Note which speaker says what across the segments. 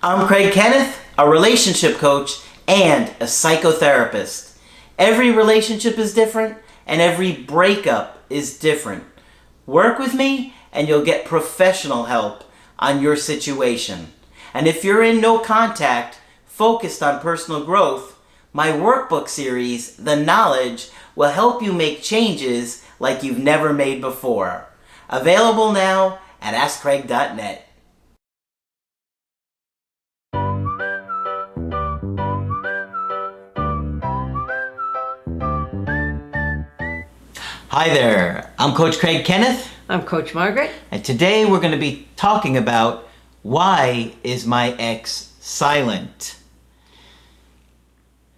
Speaker 1: I'm Craig Kenneth, a relationship coach and a psychotherapist. Every relationship is different and every breakup is different. Work with me and you'll get professional help on your situation. And if you're in no contact, focused on personal growth, my workbook series, The Knowledge, will help you make changes like you've never made before. Available now at AskCraig.net. Hi there, I'm Coach Craig Kenneth.
Speaker 2: I'm Coach Margaret.
Speaker 1: And today we're going to be talking about why is my ex silent?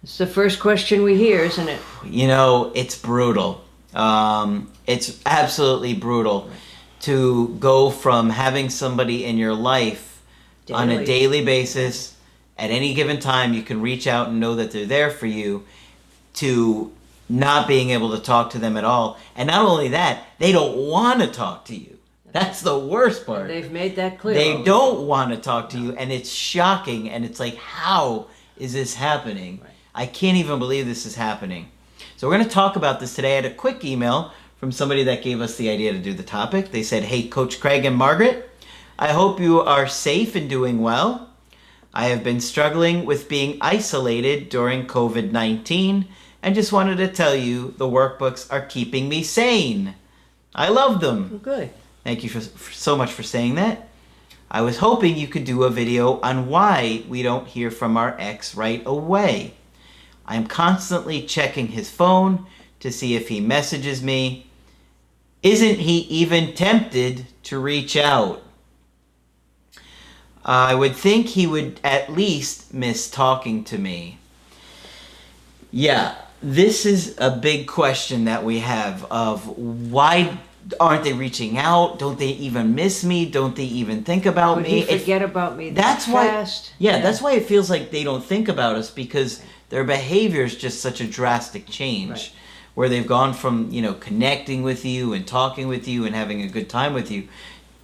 Speaker 2: It's the first question we hear, isn't it?
Speaker 1: You know, it's brutal. It's absolutely brutal to go from having somebody in your life on a daily basis, at any given time you can reach out and know that they're there for you, to not being able to talk to them at all. And not only that, they don't want to talk to you. That's the worst part.
Speaker 2: And they've made that clear.
Speaker 1: They don't want to talk to you, and it's shocking, and it's like, how is this happening? Right. I can't even believe this is happening. So we're going to talk about this today. I had a quick email from somebody that gave us the idea to do the topic. They said, "Hey, Coach Craig and Margaret, I hope you are safe and doing well. I have been struggling with being isolated during COVID-19 and just wanted to tell you the workbooks are keeping me sane. I love them."
Speaker 2: Well, good.
Speaker 1: Thank you so much for saying that. I was hoping you could do a video on why we don't hear from our ex right away. I am constantly checking his phone to see if he messages me. Isn't he even tempted to reach out? I would think he would at least miss talking to me. Yeah, this is a big question that we have of why aren't they reaching out? Don't they even miss me? Don't they even think about me?
Speaker 2: Would he forget about me
Speaker 1: that's
Speaker 2: fast?
Speaker 1: Yeah, that's why it feels like they don't think about us, because their behavior is just such a drastic change.
Speaker 2: Right.
Speaker 1: Where they've gone from, connecting with you and talking with you and having a good time with you.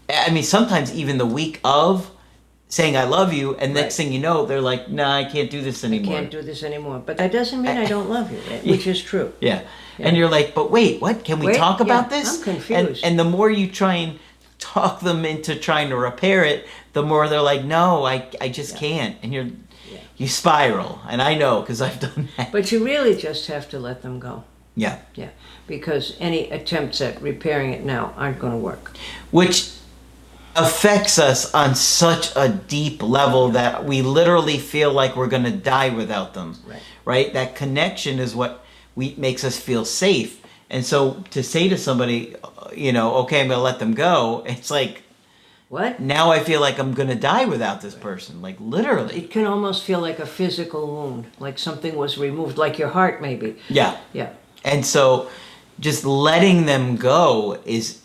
Speaker 1: I mean, sometimes even the week of saying I love you, and next thing you know, they're like, nah, I can't do this anymore.
Speaker 2: I can't do this anymore. But that doesn't mean I don't love you, which is true.
Speaker 1: Yeah. And you're like, but wait, what? Can we talk about this?
Speaker 2: I'm confused.
Speaker 1: And the more you try and talk them into trying to repair it, the more they're like, no, I just can't. And you spiral. And I know, because I've done that.
Speaker 2: But you really just have to let them go.
Speaker 1: Yeah.
Speaker 2: Yeah. Because any attempts at repairing it now aren't going to work.
Speaker 1: Which affects us on such a deep level that we literally feel like we're going to die without them. Right? That connection is what makes us feel safe. And so to say to somebody, okay, I'm going to let them go, it's like,
Speaker 2: what?
Speaker 1: Now I feel like I'm going to die without this person. Like, literally.
Speaker 2: It can almost feel like a physical wound, like something was removed, like your heart maybe.
Speaker 1: Yeah.
Speaker 2: Yeah.
Speaker 1: And so just letting them go is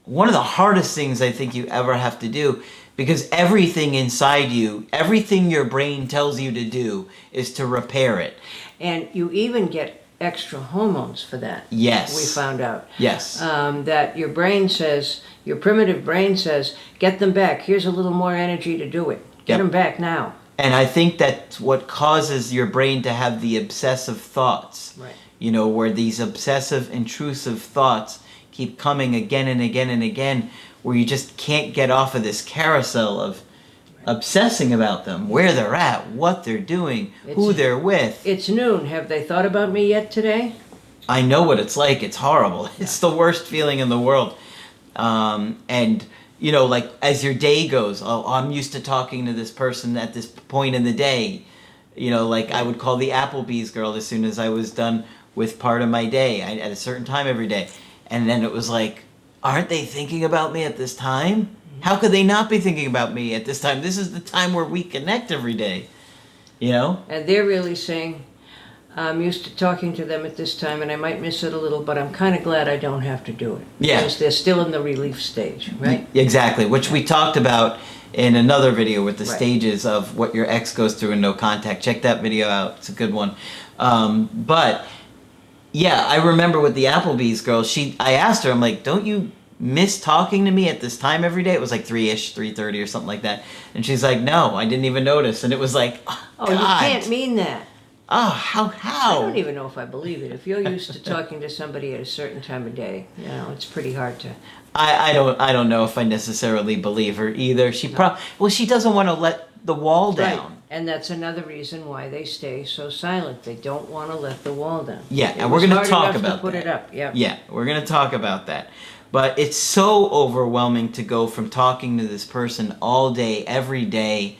Speaker 1: one of the hardest things I think you ever have to do, because everything inside you, everything your brain tells you to do is to repair it.
Speaker 2: And you even get extra hormones for that.
Speaker 1: Yes.
Speaker 2: We found out.
Speaker 1: Yes.
Speaker 2: That your brain says, your primitive brain says, get them back. Here's a little more energy to do it. Get them back now.
Speaker 1: And I think that's what causes your brain to have the obsessive thoughts.
Speaker 2: Right.
Speaker 1: Where these obsessive, intrusive thoughts keep coming again and again and again, where you just can't get off of this carousel of obsessing about them, where they're at, what they're doing, who they're with.
Speaker 2: It's noon. Have they thought about me yet today?
Speaker 1: I know what it's like. It's horrible. It's the worst feeling in the world. And, like as your day goes, I'm used to talking to this person at this point in the day. Like I would call the Applebee's girl as soon as I was done with part of my day at a certain time every day. And then it was like, aren't they thinking about me at this time? How could they not be thinking about me at this time? This is the time where we connect every day, And
Speaker 2: they're really saying, I'm used to talking to them at this time, and I might miss it a little, but I'm kind of glad I don't have to do it.
Speaker 1: Yeah.
Speaker 2: Because they're still in the relief stage, right?
Speaker 1: Exactly, which we talked about in another video with the stages of what your ex goes through in no contact. Check that video out. It's a good one. But yeah, I remember with the Applebee's girl, I asked her, I'm like, don't you miss talking to me at this time every day? It was like 3-ish, 3:30 or something like that. And she's like, no, I didn't even notice. And it was like, oh,
Speaker 2: Oh, you
Speaker 1: God.
Speaker 2: can't mean that.
Speaker 1: Oh, how?
Speaker 2: I don't even know if I believe it. If you're used to talking to somebody at a certain time of day, it's pretty hard to.
Speaker 1: I don't know if I necessarily believe her either. She she doesn't want to let the wall down.
Speaker 2: Right. And that's another reason why they stay so silent. They don't want to let the wall down.
Speaker 1: Yeah, and we're going to talk about
Speaker 2: to put
Speaker 1: that.
Speaker 2: It up. Yeah.
Speaker 1: Yeah, we're going to talk about that. But it's so overwhelming to go from talking to this person all day, every day,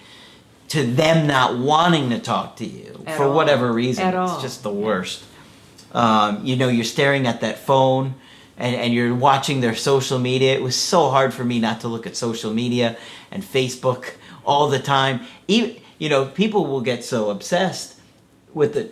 Speaker 1: to them not wanting to talk to you for whatever reason. It's just the worst. You're staring at that phone and you're watching their social media. It was so hard for me not to look at social media and Facebook all the time. Even, people will get so obsessed with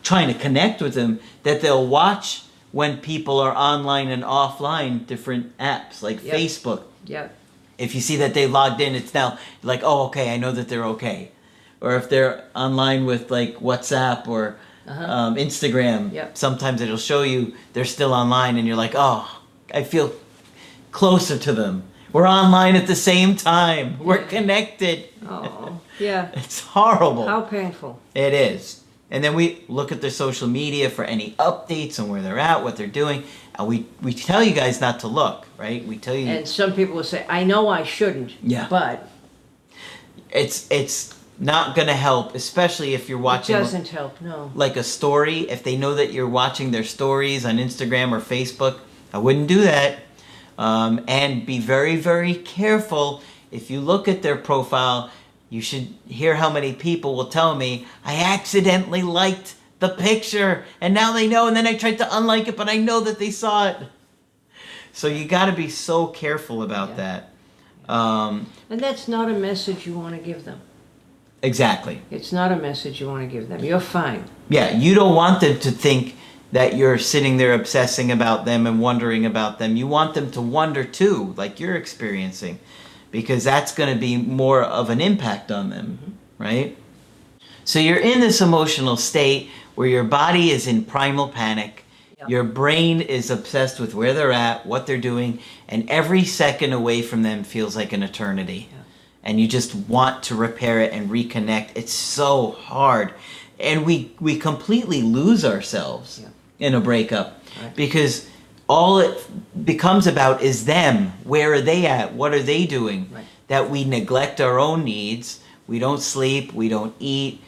Speaker 1: trying to connect with them that they'll watch when people are online and offline different apps like Facebook.
Speaker 2: Yep.
Speaker 1: If you see that they logged in, it's now like, oh, okay, I know that they're okay. Or if they're online with like WhatsApp or Instagram, sometimes it'll show you they're still online and you're like, oh, I feel closer to them. We're online at the same time. We're connected.
Speaker 2: Oh, yeah.
Speaker 1: It's horrible.
Speaker 2: How painful.
Speaker 1: It is. And then we look at their social media for any updates on where they're at, what they're doing. And we tell you guys not to look, right? We tell you.
Speaker 2: And some people will say, I know I shouldn't.
Speaker 1: Yeah.
Speaker 2: But.
Speaker 1: It's not going to help, especially if you're watching.
Speaker 2: It doesn't help, no.
Speaker 1: Like a story. If they know that you're watching their stories on Instagram or Facebook, I wouldn't do that. And be very, very careful. If you look at their profile, you should hear how many people will tell me, I accidentally liked the picture, and now they know, and then I tried to unlike it, but I know that they saw it. So you got to be so careful about that.
Speaker 2: And that's not a message you want to give them.
Speaker 1: Exactly.
Speaker 2: It's not a message you want to give them. You're fine.
Speaker 1: Yeah, you don't want them to think that you're sitting there obsessing about them and wondering about them. You want them to wonder too, like you're experiencing, because that's going to be more of an impact on them, right? So you're in this emotional state where your body is in primal panic. Yep. Your brain is obsessed with where they're at, what they're doing, and every second away from them feels like an eternity. Yeah. And you just want to repair it and reconnect. It's so hard. And we completely lose ourselves in a breakup because all it becomes about is them. Where are they at? What are they doing? Right. That we neglect our own needs. We don't sleep. We don't eat.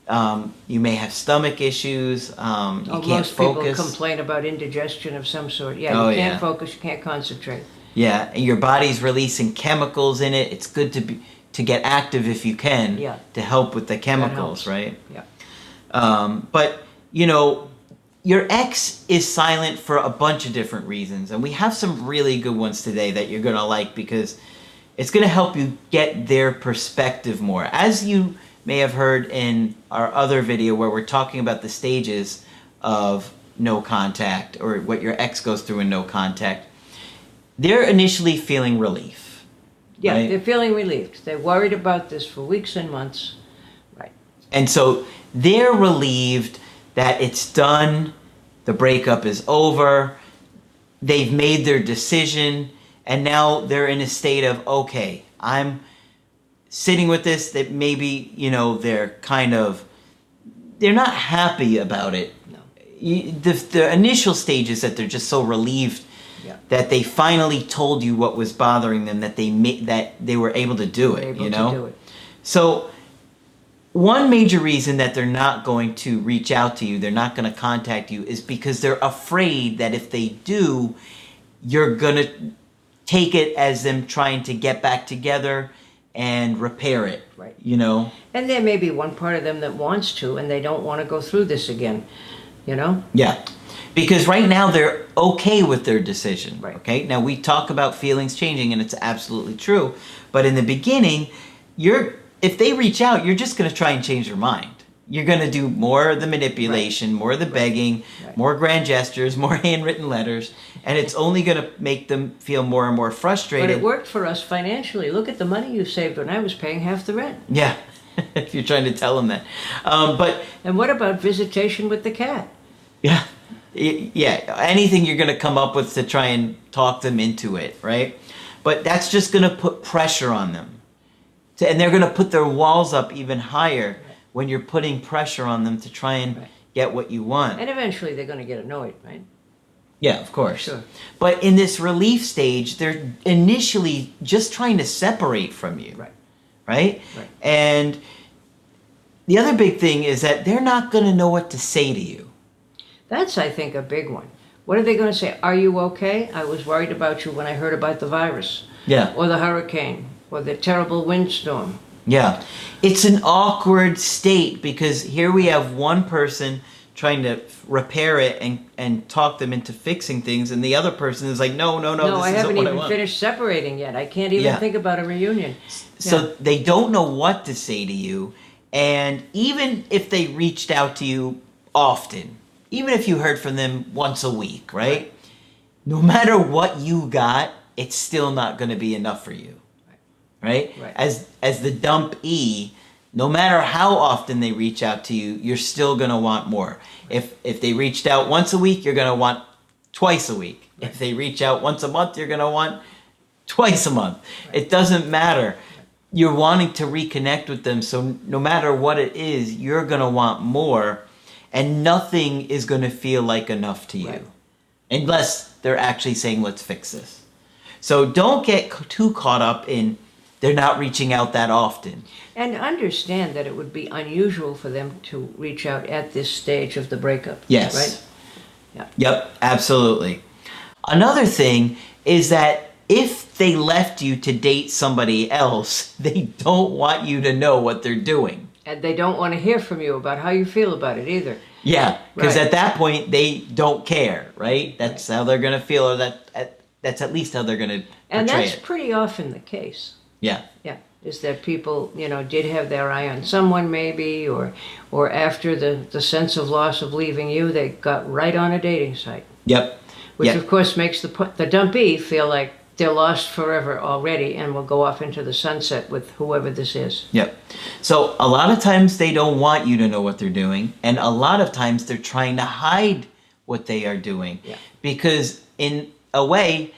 Speaker 1: You may have stomach issues. You can't
Speaker 2: most
Speaker 1: focus.
Speaker 2: People complain about indigestion of some sort. Yeah, you can't focus. You can't concentrate. Yeah,
Speaker 1: and your body's releasing chemicals in it. It's good to get active if you can to help with the chemicals, right?
Speaker 2: Yeah.
Speaker 1: But your ex is silent for a bunch of different reasons, and we have some really good ones today that you're gonna like because it's gonna help you get their perspective more. As you may have heard in our other video where we're talking about the stages of no contact or what your ex goes through in no contact, they're initially feeling relief.
Speaker 2: Yeah,
Speaker 1: right?
Speaker 2: They're feeling relieved. They're worried about this for weeks and months. Right.
Speaker 1: And so they're relieved that it's done, the breakup is over, they've made their decision, and now they're in a state of, okay, I'm sitting with this, that maybe, they're not happy about it.
Speaker 2: No.
Speaker 1: The initial stage is that they're just so relieved that they finally told you what was bothering them, that they were able to do it,
Speaker 2: To do it.
Speaker 1: So one major reason that they're not going to reach out to you, they're not going to contact you, is because they're afraid that if they do, you're going to take it as them trying to get back together and repair it,
Speaker 2: right?
Speaker 1: And
Speaker 2: there may be one part of them that wants to, and they don't want to go through this again,
Speaker 1: Yeah, because right now they're okay with their decision,
Speaker 2: right?
Speaker 1: Okay, now we talk about feelings changing, and it's absolutely true. But in the beginning, if they reach out, you're just going to try and change their mind. You're going to do more of the manipulation, more of the begging, more grand gestures, more handwritten letters, and it's only going to make them feel more and more frustrated.
Speaker 2: But it worked for us financially. Look at the money you saved when I was paying half the rent.
Speaker 1: Yeah, if you're trying to tell them that.
Speaker 2: And what about visitation with the cat?
Speaker 1: Yeah, Yeah, anything you're going to come up with to try and talk them into it, right? But that's just going to put pressure on them. And they're going to put their walls up even higher when you're putting pressure on them to try and get what you want.
Speaker 2: And eventually they're going to get annoyed, right?
Speaker 1: Yeah, of course.
Speaker 2: Sure.
Speaker 1: But in this relief stage, they're initially just trying to separate from you.
Speaker 2: Right.
Speaker 1: Right?
Speaker 2: Right.
Speaker 1: And the other big thing is that they're not going to know what to say to you.
Speaker 2: That's, I think, a big one. What are they going to say? Are you okay? I was worried about you when I heard about the virus.
Speaker 1: Yeah.
Speaker 2: Or the hurricane. Or the terrible windstorm.
Speaker 1: Yeah. It's an awkward state because here we have one person trying to repair it and talk them into fixing things, and the other person is like, no,
Speaker 2: No,
Speaker 1: this
Speaker 2: I
Speaker 1: isn't what
Speaker 2: haven't
Speaker 1: I
Speaker 2: even
Speaker 1: want.
Speaker 2: finished separating yet. I can't even think about a reunion.
Speaker 1: So they don't know what to say to you, and even if they reached out to you often, even if you heard from them once a week, right? No matter what you got, it's still not going to be enough for you, right? As the dumpee, no matter how often they reach out to you, you're still going to want more. If they reached out once a week, you're going to want twice a week. If they reach out once a month, you're going to want twice a month. It doesn't matter. You're wanting to reconnect with them, so no matter what it is, you're going to want more, and nothing is going to feel like enough to you. Unless they're actually saying, let's fix this. So don't get too caught up in they're not reaching out that often.
Speaker 2: And understand that it would be unusual for them to reach out at this stage of the breakup.
Speaker 1: Yes.
Speaker 2: Right? Yeah.
Speaker 1: Yep, absolutely. Another thing is that if they left you to date somebody else, they don't want you to know what they're doing.
Speaker 2: And they don't want to hear from you about how you feel about it either.
Speaker 1: Yeah, because at that point, they don't care, right? That's how they're going to feel, or that's at least how they're going to portray
Speaker 2: And that's
Speaker 1: it.
Speaker 2: pretty often the case.
Speaker 1: Yeah.
Speaker 2: Yeah, is that people, did have their eye on someone maybe, or after the sense of loss of leaving you, they got right on a dating site.
Speaker 1: Yep.
Speaker 2: Which of course makes the dumpee feel like they're lost forever already and will go off into the sunset with whoever this is.
Speaker 1: Yep. So a lot of times they don't want you to know what they're doing, and a lot of times they're trying to hide what they are doing.
Speaker 2: Yeah.
Speaker 1: Because in a way,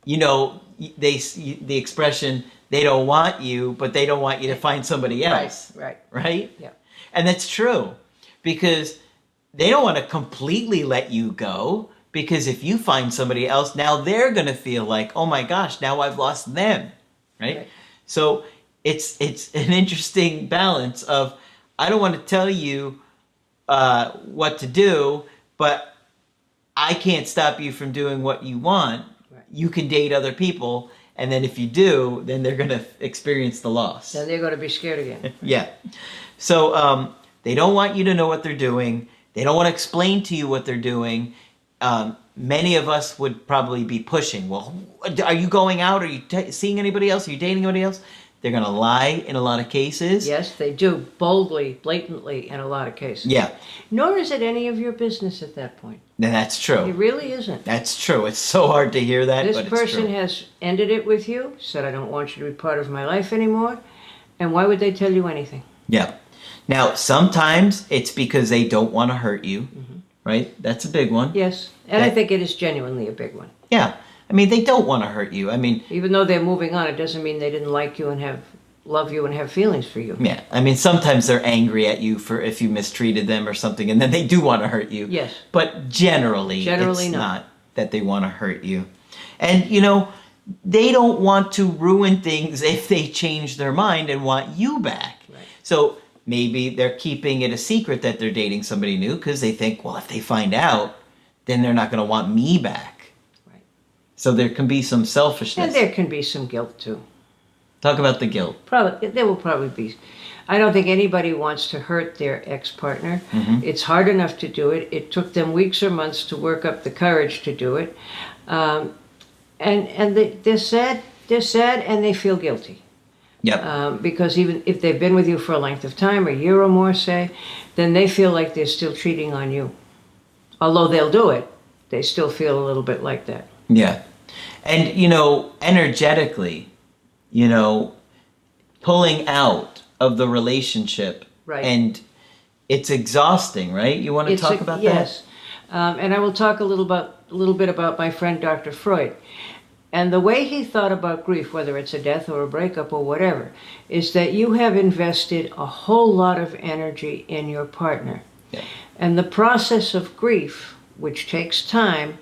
Speaker 1: the expression, they don't want you, but they don't want you to find somebody else. Right?
Speaker 2: Yeah.
Speaker 1: And that's true. Because they don't want to completely let you go. Because if you find somebody else, now they're going to feel like, oh my gosh, now I've lost them. Right? So it's an interesting balance of, I don't want to tell you what to do, but I can't stop you from doing what you want. You can date other people. And then if you do, then they're going to experience the loss.
Speaker 2: Then they're going to be scared again.
Speaker 1: Yeah. So they don't want you to know what they're doing. They don't want to explain to you what they're doing. Many of us would probably be pushing. Well, are you going out? Are you seeing anybody else? Are you dating anybody else? They're going to lie in a lot of cases.
Speaker 2: Yes, they do. Boldly, blatantly in a lot of cases.
Speaker 1: Yeah.
Speaker 2: Nor is it any of your business at that point.
Speaker 1: And that's true.
Speaker 2: It really isn't.
Speaker 1: That's true. It's so hard to hear that,
Speaker 2: This
Speaker 1: but it's
Speaker 2: person
Speaker 1: true.
Speaker 2: has ended it with you, said, I don't want you to be part of my life anymore. And why would they tell you anything?
Speaker 1: Yeah. Now, sometimes it's because they don't want to hurt you, right? That's a big one.
Speaker 2: Yes. And I think it is genuinely a big one.
Speaker 1: Yeah. I mean, they don't want to hurt you. I mean,
Speaker 2: even though they're moving on, it doesn't mean they didn't like you and love you and have feelings for you.
Speaker 1: yeah. I mean, sometimes they're angry at you for if you mistreated them or something, and then they do want to hurt you.
Speaker 2: Yes.
Speaker 1: But generally it's not that they want to hurt you. And, they don't want to ruin things if they change their mind and want you back.
Speaker 2: Right.
Speaker 1: So maybe they're keeping it a secret that they're dating somebody new because they think, well, if they find out, then they're not going to want me back.
Speaker 2: Right.
Speaker 1: So there can be some selfishness.
Speaker 2: And there can be some guilt, too.
Speaker 1: Talk about the guilt.
Speaker 2: There will probably be. I don't think anybody wants to hurt their ex-partner. It's hard enough to do it. It took them weeks or months to work up the courage to do it. And they're sad and they feel guilty.
Speaker 1: Yep.
Speaker 2: Because even if they've been with you for a length of time, a year or more, say, then they feel like they're still cheating on you. Although they'll do it, they still feel a little bit like that.
Speaker 1: Yeah. And, energetically, pulling out of the relationship.
Speaker 2: Right.
Speaker 1: And it's exhausting, right? You want to talk about
Speaker 2: yes. And I will talk a little bit about my friend Dr. Freud. And the way he thought about grief, whether it's a death or a breakup or whatever, is that you have invested a whole lot of energy in your partner.
Speaker 1: Yeah.
Speaker 2: And the process of grief, which takes time,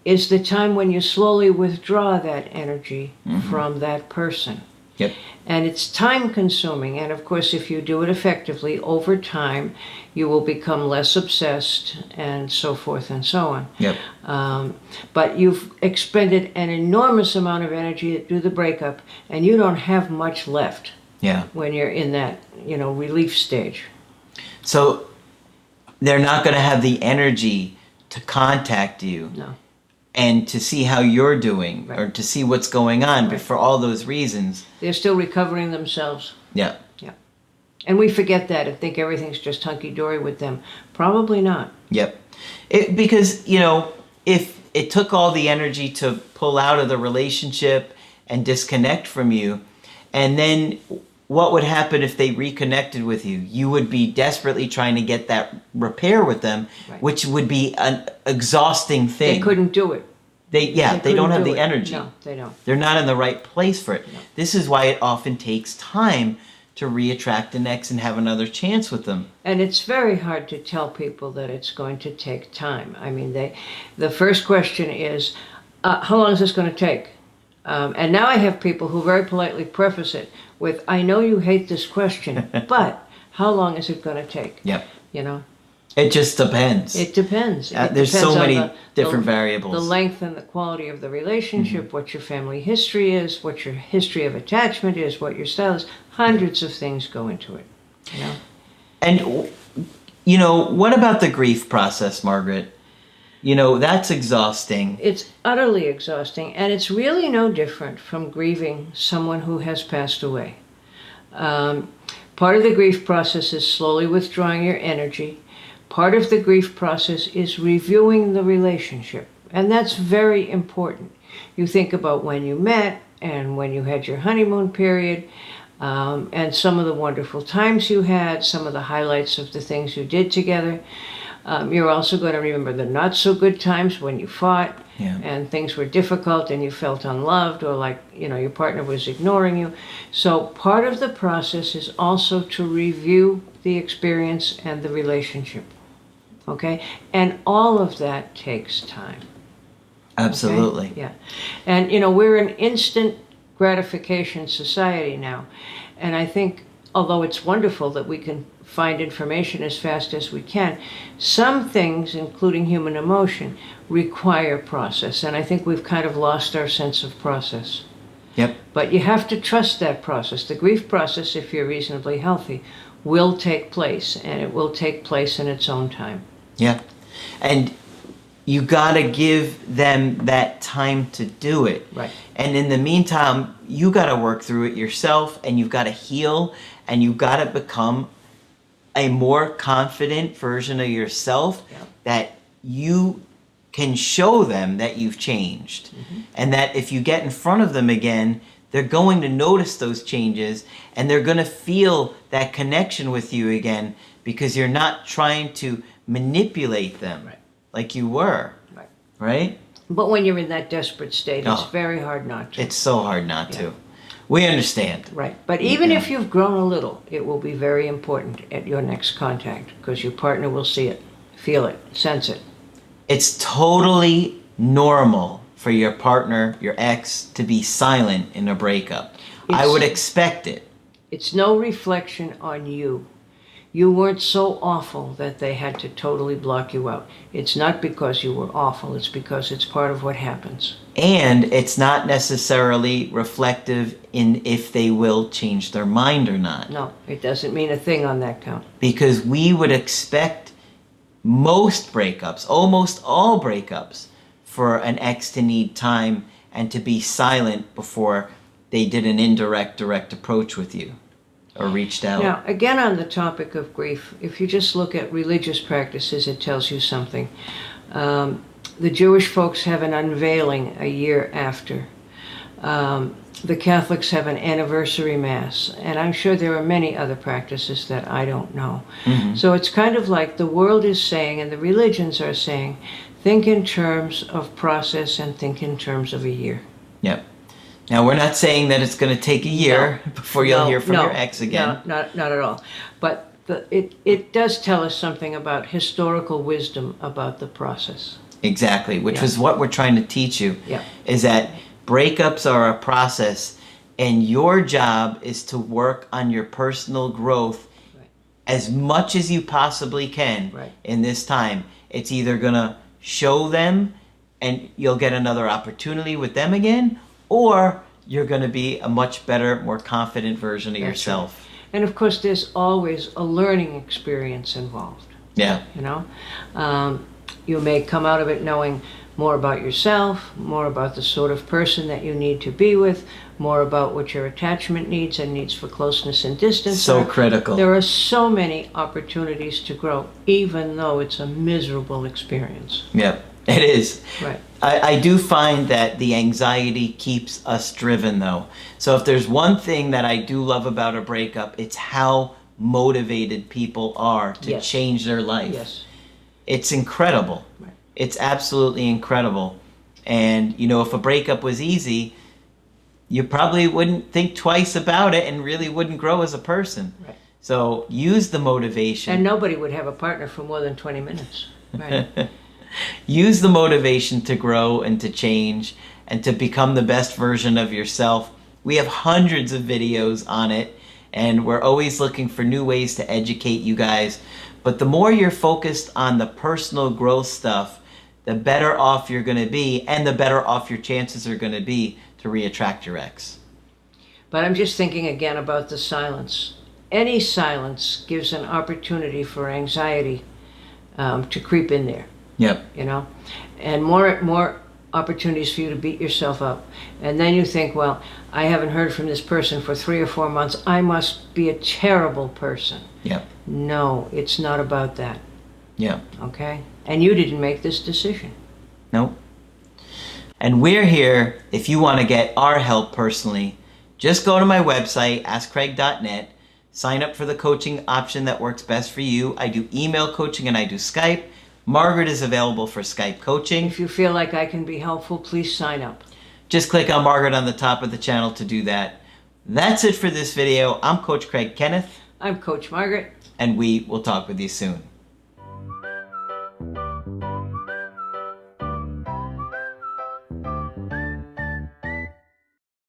Speaker 2: is the time when you slowly withdraw that energy from that person.
Speaker 1: Yep.
Speaker 2: And it's time consuming. And of course, if you do it effectively over time, you will become less obsessed and so forth and so on.
Speaker 1: Yep.
Speaker 2: But you've expended an enormous amount of energy to do the breakup, and you don't have much left.
Speaker 1: Yeah.
Speaker 2: When you're in that, relief stage.
Speaker 1: So they're not going to have the energy to contact you.
Speaker 2: No.
Speaker 1: And to see how you're doing,
Speaker 2: Right.
Speaker 1: or to see what's going on, but
Speaker 2: Right.
Speaker 1: for all those reasons.
Speaker 2: They're still recovering themselves.
Speaker 1: Yeah.
Speaker 2: Yeah. And we forget that and think everything's just hunky-dory with them. Probably not.
Speaker 1: Yep. Because, if it took all the energy to pull out of the relationship and disconnect from you, and then what would happen if they reconnected with you? You would be desperately trying to get that repair with them,
Speaker 2: Right.
Speaker 1: which would be an exhausting thing.
Speaker 2: They couldn't do it.
Speaker 1: They don't
Speaker 2: couldn't
Speaker 1: have
Speaker 2: do
Speaker 1: the
Speaker 2: it.
Speaker 1: energy.
Speaker 2: No, they don't.
Speaker 1: They're not in the right place for it.
Speaker 2: No.
Speaker 1: This is why it often takes time to reattract an ex and have another chance with them.
Speaker 2: And it's very hard to tell people that it's going to take time. I mean, the first question is, how long is this going to take? And now I have people who very politely preface it with, I know you hate this question, but how long is it going to take?
Speaker 1: Yep.
Speaker 2: It
Speaker 1: just depends.
Speaker 2: It depends. It
Speaker 1: There's
Speaker 2: depends
Speaker 1: so
Speaker 2: on
Speaker 1: many different variables.
Speaker 2: The length and the quality of the relationship, what your family history is, what your history of attachment is, what your style is. Hundreds of things go into it.
Speaker 1: And, what about the grief process, Margaret? That's exhausting.
Speaker 2: It's utterly exhausting, and it's really no different from grieving someone who has passed away. Part of the grief process is slowly withdrawing your energy. Part of the grief process is reviewing the relationship, and that's very important. You think about when you met and when you had your honeymoon period, and some of the wonderful times you had, some of the highlights of the things you did together. You're also going to remember the not so good times when you fought and things were difficult and you felt unloved, or like, your partner was ignoring you. So part of the process is also to review the experience and the relationship. Okay? And all of that takes time.
Speaker 1: Absolutely.
Speaker 2: Okay? Yeah. And, we're an instant gratification society now. And I think, although it's wonderful that we can find information as fast as we can, some things, including human emotion, require process. And I think we've kind of lost our sense of process.
Speaker 1: Yep.
Speaker 2: But you have to trust that process. The grief process, if you're reasonably healthy, will take place, and it will take place in its own time.
Speaker 1: Yeah. And you got to give them that time to do it.
Speaker 2: Right.
Speaker 1: And in the meantime, you got to work through it yourself, and you've got to heal, and you've got to become a more confident version of yourself that you can show them that you've changed. And that if you get in front of them again, they're going to notice those changes, and they're going to feel that connection with you again, because you're not trying to manipulate them like you were. Right?
Speaker 2: But when you're in that desperate state, it's very hard not to.
Speaker 1: It's so hard not to. We understand.
Speaker 2: Right. But even if you've grown a little, it will be very important at your next contact, because your partner will see it, feel it, sense it.
Speaker 1: It's totally normal for your partner, your ex, to be silent in a breakup. I would expect it.
Speaker 2: It's no reflection on you. You weren't so awful that they had to totally block you out. It's not because you were awful. It's because it's part of what happens.
Speaker 1: And it's not necessarily reflective in if they will change their mind or not.
Speaker 2: No, it doesn't mean a thing on that count.
Speaker 1: Because we would expect most breakups, almost all breakups, for an ex to need time and to be silent before they did an indirect, direct approach with you or reached out.
Speaker 2: Now, again, on the topic of grief, if you just look at religious practices, it tells you something. The Jewish folks have an unveiling a year after. The Catholics have an anniversary mass, and I'm sure there are many other practices that I don't know. So it's kind of like the world is saying, and the religions are saying, think in terms of process and think in terms of a year.
Speaker 1: Yep. Now, we're not saying that it's going to take a year before you'll hear from your ex again.
Speaker 2: No, not at all. But it does tell us something about historical wisdom about the process.
Speaker 1: Exactly, which is what we're trying to teach you, is that breakups are a process, and your job is to work on your personal growth as much as you possibly can in this time. It's either going to show them and you'll get another opportunity with them again, or you're going to be a much better, more confident version of yourself.
Speaker 2: Right. And of course, there's always a learning experience involved.
Speaker 1: Yeah.
Speaker 2: You know, you may come out of it knowing more about yourself, more about the sort of person that you need to be with, more about what your attachment needs and needs for closeness and distance.
Speaker 1: So critical.
Speaker 2: There are so many opportunities to grow, even though it's a miserable experience.
Speaker 1: Yeah, it is.
Speaker 2: Right.
Speaker 1: I do find that the anxiety keeps us driven, though. So if there's one thing that I do love about a breakup, it's how motivated people are to change their life.
Speaker 2: Yes.
Speaker 1: It's incredible. Right. It's absolutely incredible. And, you know, if a breakup was easy, you probably wouldn't think twice about it and really wouldn't grow as a person. Right. So use the motivation.
Speaker 2: And nobody would have a partner for more than 20 minutes. Right.
Speaker 1: Use the motivation to grow and to change and to become the best version of yourself. We have hundreds of videos on it, and we're always looking for new ways to educate you guys. But the more you're focused on the personal growth stuff, the better off you're going to be, and the better off your chances are going to be to reattract your ex.
Speaker 2: But I'm just thinking again about the silence. Any silence gives an opportunity for anxiety to creep in there.
Speaker 1: Yep.
Speaker 2: You know, and more opportunities for you to beat yourself up. And then you think, well, I haven't heard from this person for 3 or 4 months. I must be a terrible person.
Speaker 1: Yep.
Speaker 2: No, it's not about that.
Speaker 1: Yeah.
Speaker 2: Okay? And you didn't make this decision.
Speaker 1: Nope. And we're here if you want to get our help personally. Just go to my website, askcraig.net. Sign up for the coaching option that works best for you. I do email coaching and I do Skype. Margaret is available for Skype coaching.
Speaker 2: If you feel like I can be helpful, please sign up.
Speaker 1: Just click on Margaret on the top of the channel to do that. That's it for this video. I'm Coach Craig Kenneth.
Speaker 2: I'm Coach Margaret.
Speaker 1: And we will talk with you soon.